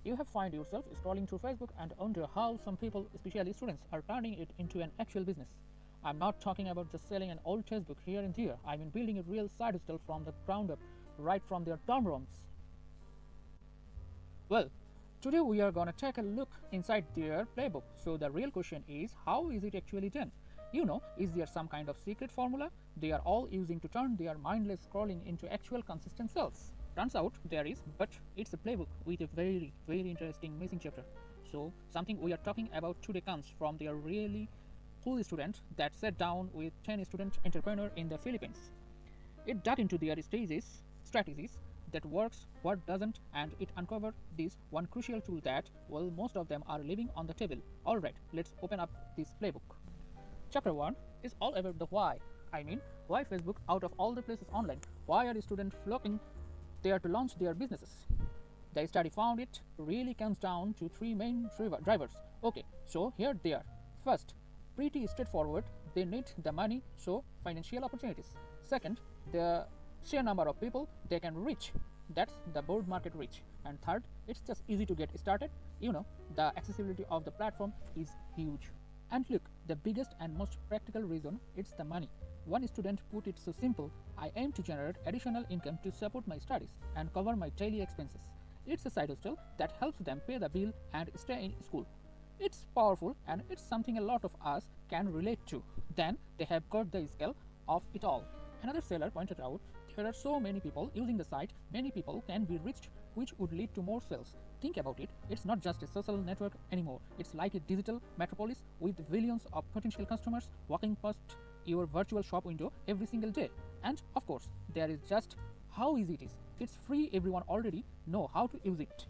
You have find yourself scrolling through Facebook and wonder how some people, especially students, are turning it into an actual business. I'm not talking about just selling an old textbook here and there. I mean building a real side hustle from the ground up, right from their dorm rooms. Well, today we are gonna take a look inside their playbook. So the real question is, how is it actually done? Is there some kind of secret formula they are all using to turn their mindless scrolling into actual consistent sales? Turns out there is, but it's a playbook with a very, very interesting missing chapter. So something we are talking about today comes from their really cool student that sat down with 10 student entrepreneur in the Philippines. It dug into their strategies that works, what doesn't, and it uncovered this one crucial tool that, well, most of them are leaving on the table. Alright, let's open up this playbook. Chapter 1 is all about the why. I mean, why Facebook out of all the places online? Why are students flocking there to launch their businesses? The study found it really comes down to three main drivers. Okay, so here they are. First, pretty straightforward, they need the money, so financial opportunities. Second, the sheer number of people they can reach, that's the broad market reach. And third, it's just easy to get started. The accessibility of the platform is huge. And look, the biggest and most practical reason, it's the money. One student put it so simple: I aim to generate additional income to support my studies and cover my daily expenses. It's a side hustle that helps them pay the bill and stay in school. It's powerful and it's something a lot of us can relate to. Then they have got the scale of it all. Another seller pointed out there are so many people using the site, many people can be reached, which would lead to more sales. Think about it, it's not just a social network anymore, it's like a digital metropolis with billions of potential customers walking past your virtual shop window every single day. And of course, there is just how easy it is. It's free, everyone already know how to use it.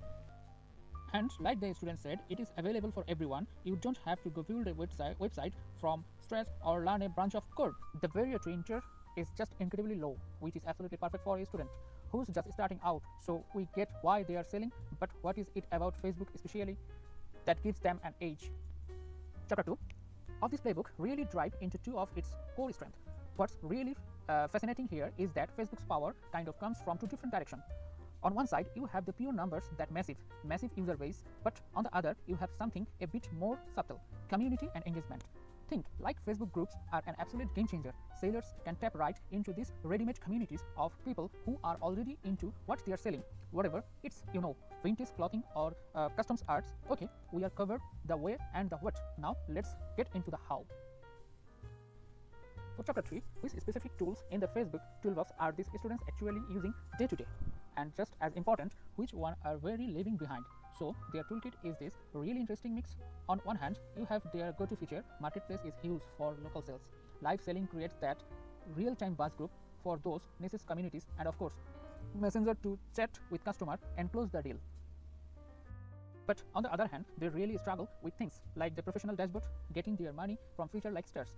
And like the student said, it is available for everyone. You don't have to go build a website from scratch or learn a branch of code. The barrier to enter is just incredibly low, which is absolutely perfect for a student who's just starting out. So we get why they are selling, but what is it about Facebook especially that gives them an edge? Chapter 2 of this playbook really dive into two of its core strengths. What's really fascinating here is that Facebook's power kind of comes from two different directions. On one side, you have the pure numbers, that massive user base, but on the other, you have something a bit more subtle: community and engagement. Think like Facebook groups are an absolute game changer. Sellers can tap right into these ready-made communities of people who are already into what they are selling. Whatever it's, vintage clothing or customs arts. Okay, we are covered the where and the what. Now let's get into the how. For chapter 3, which specific tools in the Facebook toolbox are these students actually using day to day? And just as important, which one are very leaving behind? So their toolkit is this really interesting mix. On one hand, you have their go-to feature, Marketplace is huge for local sales. Live selling creates that real-time buzz group for those niche communities, and of course, Messenger to chat with customer and close the deal. But on the other hand, they really struggle with things like the professional dashboard, getting their money from feature like stars.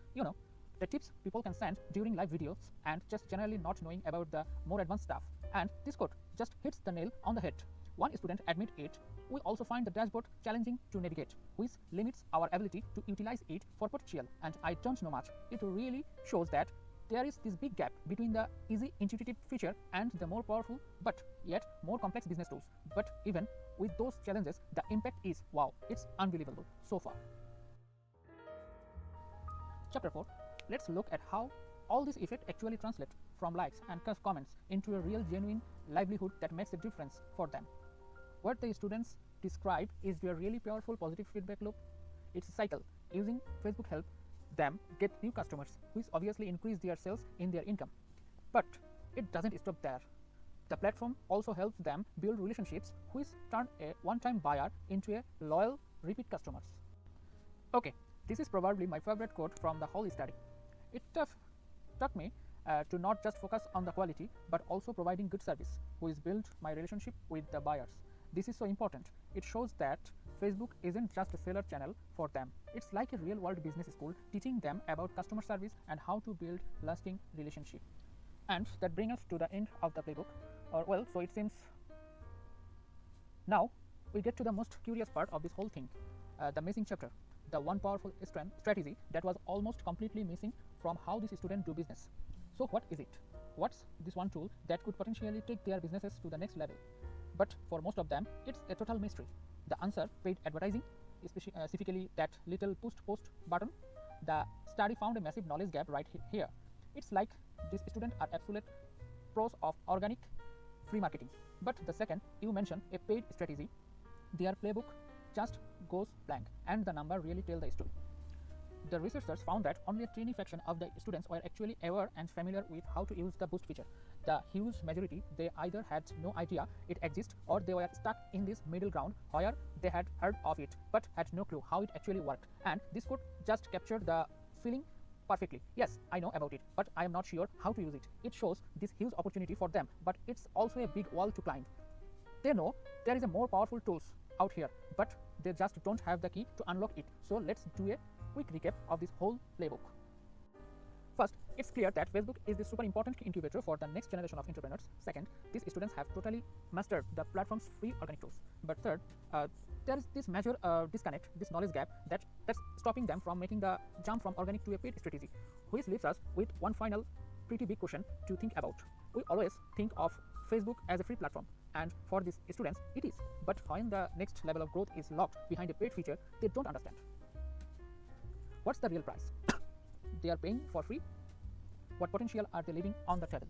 The tips people can send during live videos, and just generally not knowing about the more advanced stuff. And this code just hits the nail on the head. One student admit it. We also find the dashboard challenging to navigate, which limits our ability to utilize it for potential. And I don't know much. It really shows that there is this big gap between the easy intuitive feature and the more powerful but yet more complex business tools. But even with those challenges, the impact is wow, it's unbelievable so far. Chapter 4. Let's look at how all this effect actually translate from likes and comments into a real genuine livelihood that makes a difference for them. What the students describe is their really powerful positive feedback loop. It's a cycle. Using Facebook help them get new customers, which obviously increase their sales in their income. But it doesn't stop there. The platform also helps them build relationships which turn a one-time buyer into a loyal repeat customers. Okay, this is probably my favorite quote from the whole study. It taught me to not just focus on the quality, but also providing good service, which built my relationship with the buyers. This is so important. It shows that Facebook isn't just a seller channel for them. It's like a real-world business school teaching them about customer service and how to build lasting relationship. And that brings us to the end of the playbook. So it seems now we get to the most curious part of this whole thing, the missing chapter, the one powerful strategy that was almost completely missing from how these students do business. So what is it? What's this one tool that could potentially take their businesses to the next level? But for most of them, it's a total mystery. The answer: paid advertising, specifically that little push post button. The study found a massive knowledge gap right here. It's like these students are absolute pros of organic free marketing. But the second you mention a paid strategy, their playbook just goes blank, and the number really tell the story. The researchers found that only a tiny fraction of the students were actually aware and familiar with how to use the boost feature. The huge majority, they either had no idea it exists or they were stuck in this middle ground where they had heard of it but had no clue how it actually worked. And this could just capture the feeling perfectly. Yes, I know about it, but I am not sure how to use it. It shows this huge opportunity for them, but it's also a big wall to climb. They know there is a more powerful tools out here, but they just don't have the key to unlock it. So let's do a quick recap of this whole playbook. First, it's clear that Facebook is the super important incubator for the next generation of entrepreneurs. Second, these students have totally mastered the platform's free organic tools. But third, there is this major disconnect, this knowledge gap that's stopping them from making the jump from organic to a paid strategy, which leaves us with one final pretty big question to think about. We always think of Facebook as a free platform, and for these students it is. But when the next level of growth is locked behind a paid feature, they don't understand. What's the real price they are paying for free? What potential are they leaving on the table?